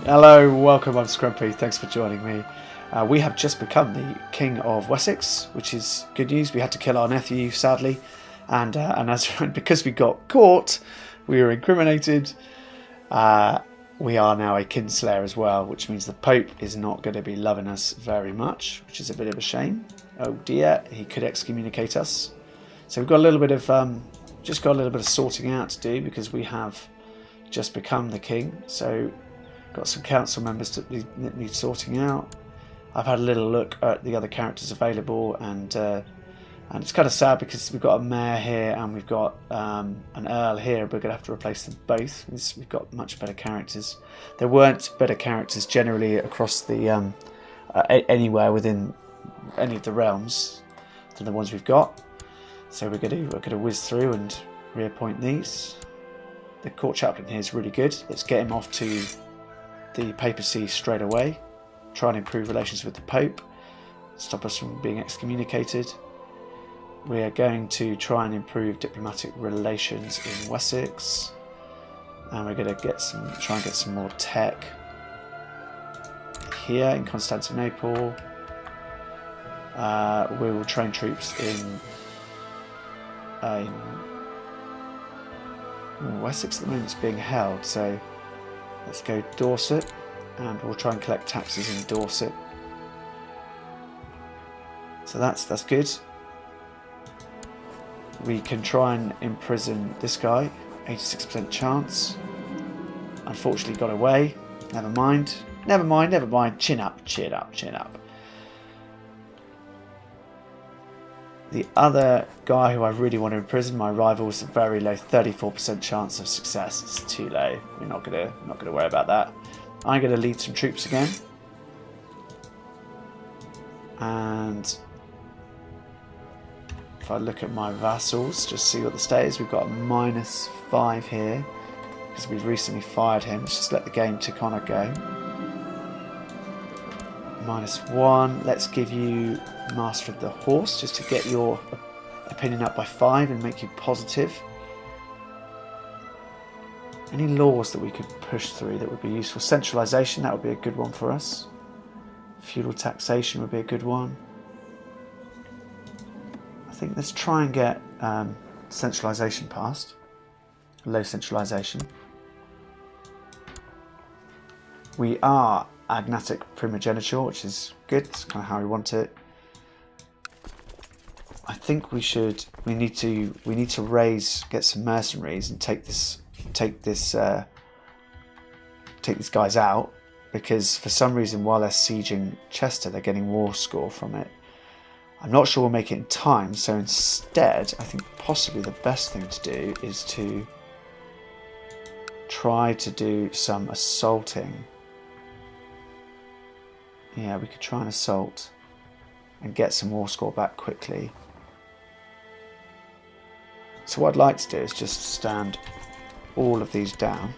Hello, welcome, I'm Scrumpy, thanks for joining me. We have just become the King of Wessex, which is good news. We had to kill our nephew, sadly, and because we got caught, we were incriminated. We are now a kinslayer as well, which means the Pope is not going to be loving us very much, which is a bit of a shame. Oh dear, he could excommunicate us. So we've got a little bit of sorting out to do because we have just become the king. So got some council members that need sorting out. I've had a little look at the other characters available, and it's kind of sad because we've got a mayor here and we've got an Earl here. We're going to have to replace them both. We've got much better characters. There weren't better characters generally across the anywhere within any of the realms than the ones we've got. So we're going to whiz through and reappoint these. The court chaplain here is really good. Let's get him off to the papacy straight away. Try and improve relations with the Pope. Stop us from being excommunicated. We are going to try and improve diplomatic relations in Wessex, and we're going to try and get some more tech here in Constantinople. We will train troops in Wessex at the moment. It's being held, so let's go Dorset, and we'll try and collect taxes in Dorset. So that's good. We can try and imprison this guy. 86% chance. Unfortunately got away. Never mind. Never mind, never mind. Chin up, chin up, chin up. The other guy who I really want to imprison, my rival, is a very low 34% chance of success. It's too low. We're not gonna worry about that. I'm gonna lead some troops again. And if I look at my vassals, just see what the state is, we've got a -5 here because we've recently fired him. Let's just let the game tick on a go. -1. Let's give you Master of the Horse just to get your opinion up by 5 and make you positive. Any laws that we could push through that would be useful? Centralisation, that would be a good one for us. Feudal taxation would be a good one. I think let's try and get centralisation passed. Low centralisation. We are agnatic primogeniture, which is good. It's kind of how we want it. I think we need to get some mercenaries and take these guys out, because for some reason while they're sieging Chester they're getting war score from it. I'm not sure we'll make it in time, so instead I think possibly the best thing to do is to try to do some assaulting. Yeah, we could try and assault and get some war score back quickly. So what I'd like to do is just stand all of these down.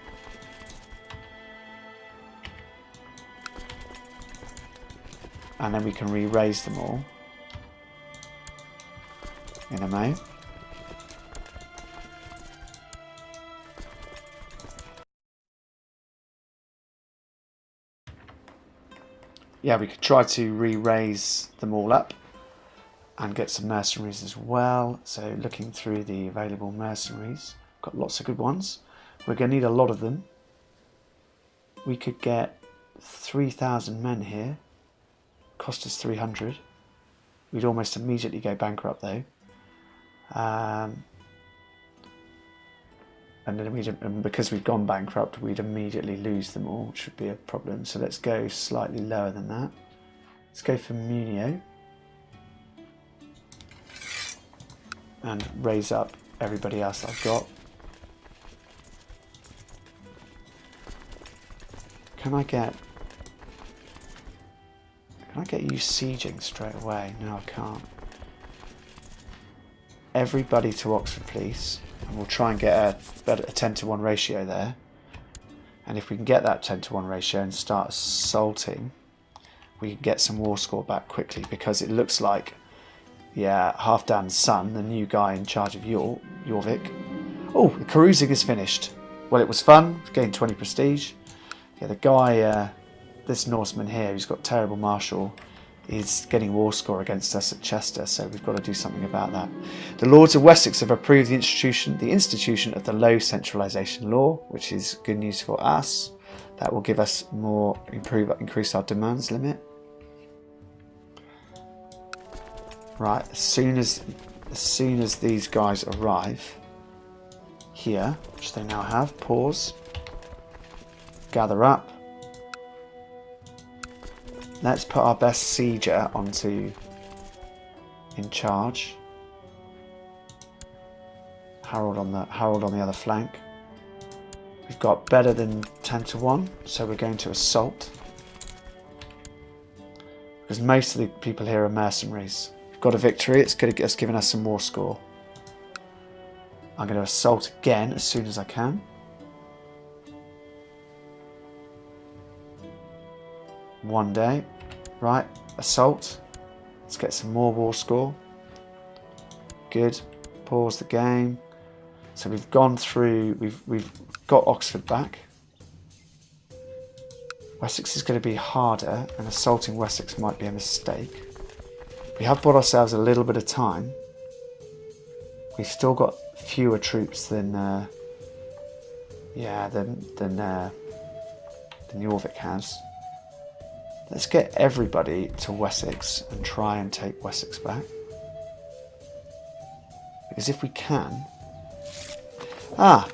And then we can re-raise them all in a moment. Yeah, we could try to re-raise them all up and get some mercenaries as well. So looking through the available mercenaries, got lots of good ones. We're going to need a lot of them. We could get 3,000 men here. Cost us 300. We'd almost immediately go bankrupt though. And then because we've gone bankrupt, we'd immediately lose them all, which would be a problem. So let's go slightly lower than that. Let's go for Munio and raise up everybody else I've got. Can I get you sieging straight away? No, I can't. Everybody to Oxford, please. And we'll try and get a 10-to-1 ratio there. And if we can get that 10-to-1 ratio and start assaulting, we can get some war score back quickly, because it looks like, yeah, Halfdan's son, the new guy in charge of Jorvik. Oh, the carousing is finished. Well, it was fun. Gained 20 prestige. Yeah, the guy, this Norseman here, who's got terrible martial, is getting war score against us at Chester, so we've got to do something about that. The Lords of Wessex have approved the institution of the low centralisation law, which is good news for us. That will give us more, increase our demands limit. Right, as soon as these guys arrive here, which they now have, pause, gather up. Let's put our best sieger onto in charge. Harold on the other flank. We've got better than 10-1, so we're going to assault. Because most of the people here are mercenaries. We've got a victory, it's given us some war score. I'm going to assault again as soon as I can. One day. Right, assault. Let's get some more war score. Good. Pause the game. So we've gone through, we've got Oxford back. Wessex is going to be harder, and assaulting Wessex might be a mistake. We have bought ourselves a little bit of time. We've still got fewer troops than Jorvik has. Let's get everybody to Wessex and try and take Wessex back. Because if we can... Oh,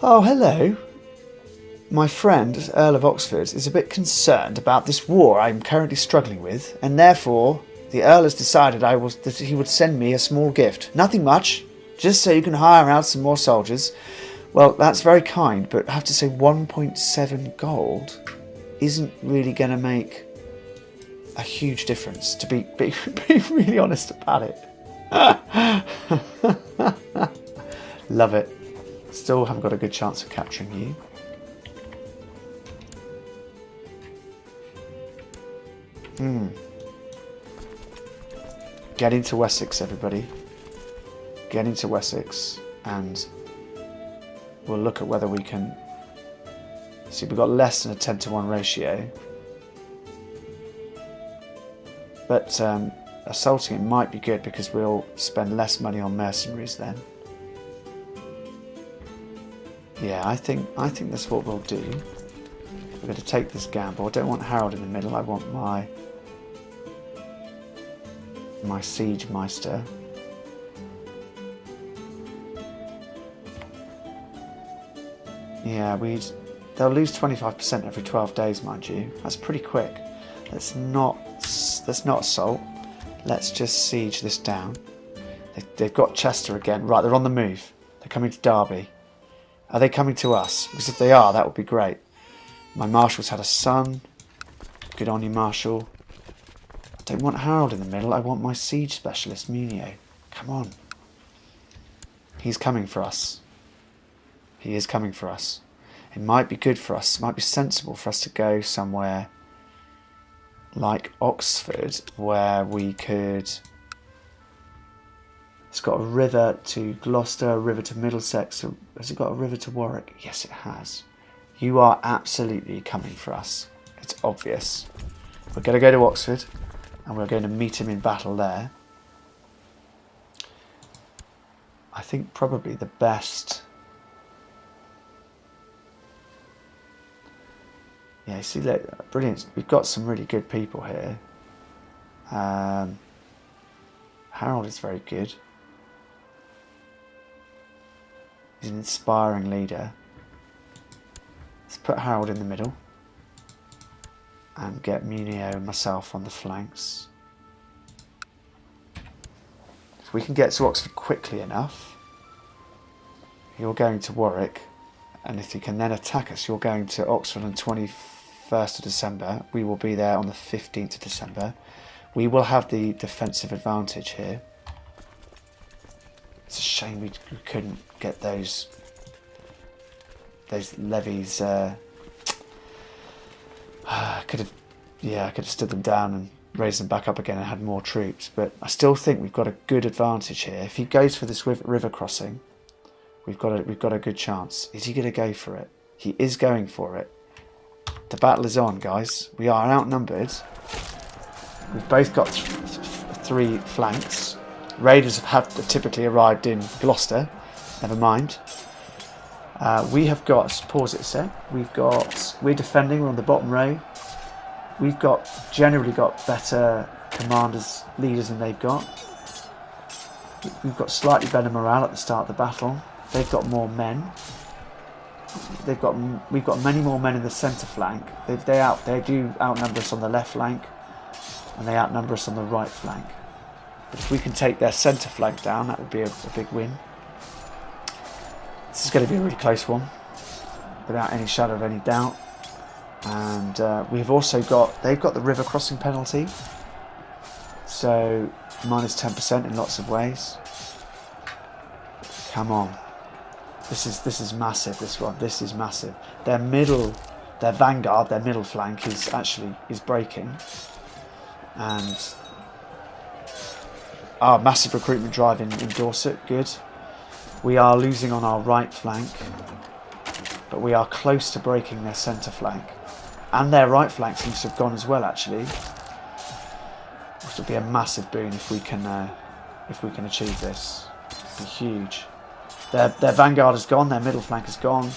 hello. My friend, Earl of Oxford, is a bit concerned about this war I'm currently struggling with, and therefore the Earl has decided that he would send me a small gift. Nothing much, just so you can hire out some more soldiers. Well, that's very kind, but I have to say 1.7 gold isn't really going to make a huge difference, to be really honest about it. Love it. Still haven't got a good chance of capturing you. Get into Wessex, everybody. Get into Wessex, and we'll look at whether we can... See, we've got less than a 10-1 ratio. But assaulting it might be good because we'll spend less money on mercenaries then. Yeah, I think that's what we'll do. We're going to take this gamble. I don't want Harold in the middle. I want my siege meister. Yeah, they'll lose 25% every 12 days, mind you. That's pretty quick. Let's not assault. Let's just siege this down. They've got Chester again. Right, they're on the move. They're coming to Derby. Are they coming to us? Because if they are, that would be great. My marshal's had a son. Good on you, Marshal. I don't want Harold in the middle. I want my siege specialist, Munio. Come on. He's coming for us. He is coming for us. It might be good for us. It might be sensible for us to go somewhere like Oxford, where we could... It's got a river to Gloucester, a river to Middlesex. Has it got a river to Warwick? Yes, it has. You are absolutely coming for us. It's obvious. We're going to go to Oxford, and we're going to meet him in battle there. I think probably the best... Yeah, see, look, brilliant. We've got some really good people here. Harold is very good. He's an inspiring leader. Let's put Harold in the middle. And get Munio and myself on the flanks. If we can get to Oxford quickly enough, you're going to Warwick. And if you can then attack us, you're going to Oxford on 21st of December. We will be there on the 15th of December. We will have the defensive advantage here. It's a shame we couldn't get those levies. I could have stood them down and raised them back up again and had more troops. But I still think we've got a good advantage here. If he goes for this river crossing, we've got a good chance. Is he going to go for it? He is going for it. The battle is on, guys. We are outnumbered. We've both got 3 flanks. Raiders have typically arrived in Gloucester. Never mind. We have got, pause it a sec. We're defending, we're on the bottom row. We've generally got better commanders, leaders than they've got. We've got slightly better morale at the start of the battle. They've got more men. We've got many more men in the centre flank. They do outnumber us on the left flank, and they outnumber us on the right flank. But if we can take their centre flank down, that would be a big win. This is going to be a really close one, without any shadow of any doubt. And they've got the river crossing penalty, so minus 10% in lots of ways. Come on, this is massive. This is massive. Their vanguard, their middle flank is breaking, and massive recruitment drive in Dorset. Good. We are losing on our right flank, but we are close to breaking their centre flank. And their right flank seems to have gone as well, actually. This will be a massive boon if we can achieve this. It'll be huge. Their vanguard is gone, their middle flank is gone.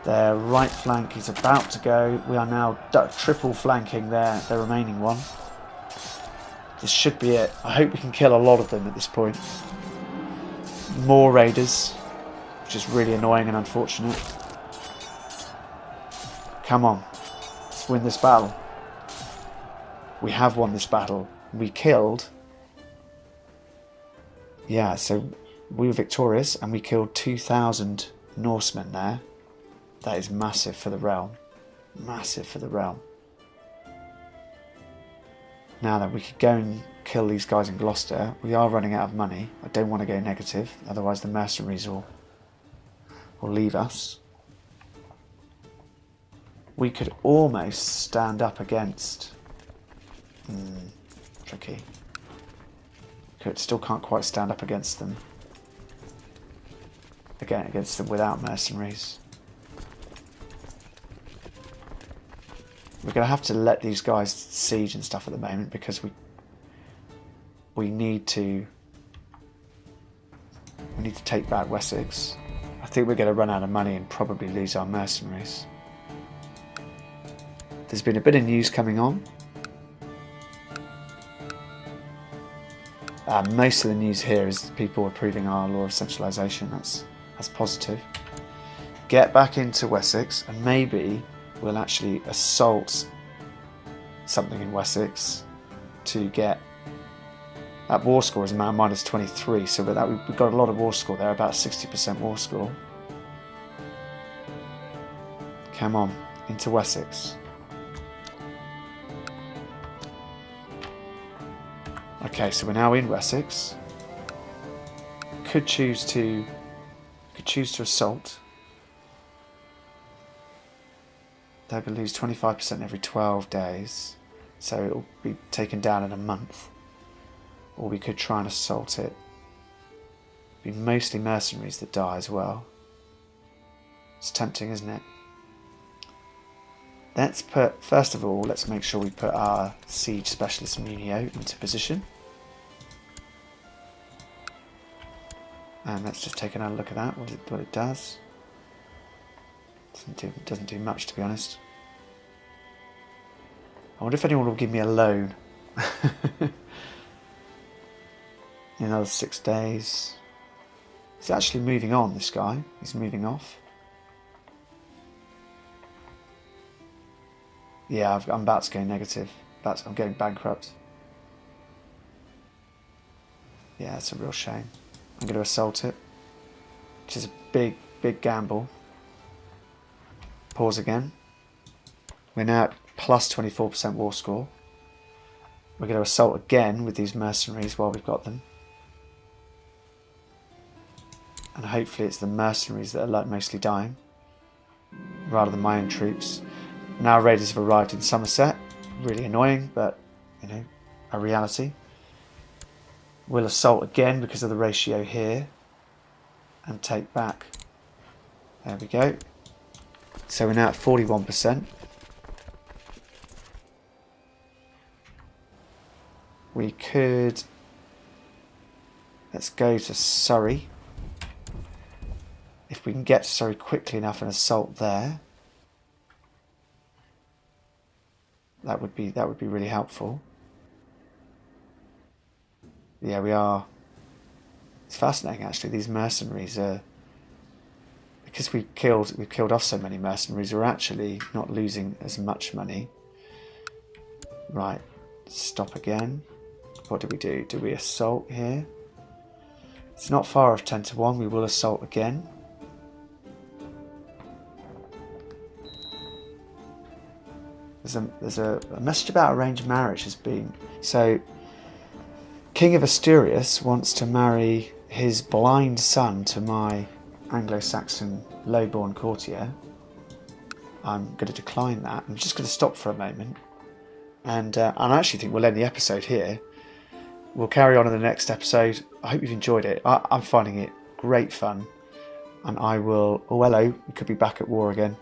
Their right flank is about to go. We are now triple flanking their remaining one. This should be it. I hope we can kill a lot of them at this point. More raiders, which is really annoying and unfortunate. Come on, let's win this battle. We have won this battle. We killed... Yeah, so we were victorious and we killed 2,000 Norsemen there. That is massive for the realm. Massive for the realm. Now then, we could go and kill these guys in Gloucester. We are running out of money. I don't want to go negative, otherwise the mercenaries will leave us. We could almost stand up against... tricky. Still can't quite stand up against them. Again, against them without mercenaries. We're going to have to let these guys siege and stuff at the moment because we need to take back Wessex. I think we're going to run out of money and probably lose our mercenaries. There's been a bit of news coming on. Most of the news here is people approving our law of centralisation. That's positive. Get back into Wessex and maybe we'll actually assault something in Wessex to get... That war score is now minus 23, so with that we've got a lot of war score there, about 60% war score. Come on, into Wessex. Okay, so we're now in Wessex. Could choose to assault. They will lose 25% every 12 days, so it will be taken down in a month. Or we could try and assault it. It'll be mostly mercenaries that die as well. It's tempting, isn't it? First of all, let's make sure we put our siege specialist Munio into position. And let's just take another look at that, what it does. Doesn't do much, to be honest. I wonder if anyone will give me a loan. In another 6 days. He's actually moving on, this guy. He's moving off. Yeah, I'm about to go negative. I'm going bankrupt. Yeah, it's a real shame. I'm going to assault it, which is a big, big gamble. Pause again. We're now at plus 24% war score. We're going to assault again with these mercenaries while we've got them. And hopefully it's the mercenaries that are mostly dying, rather than my own troops. Now raiders have arrived in Somerset. Really annoying, but, you know, a reality. We'll assault again because of the ratio here. And take back. There we go. So we're now at 41%. We could... Let's go to Surrey. If we can get to Surrey quickly enough and assault there, that would be really helpful. Yeah, we are. It's fascinating actually. These mercenaries are, because we've killed off so many mercenaries, we're actually not losing as much money. Right, stop again. What do we do? Do we assault here? It's not far off 10 to 1. We will assault again. There's a message about arranged marriage has been... So, King of Asturias wants to marry his blind son to my Anglo-Saxon lowborn courtier. I'm going to decline that. I'm just going to stop for a moment. And I actually think we'll end the episode here. We'll carry on in the next episode. I hope you've enjoyed it. I'm finding it great fun. And I will... Oh, hello. We could be back at war again.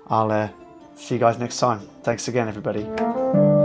I'll see you guys next time. Thanks again, everybody.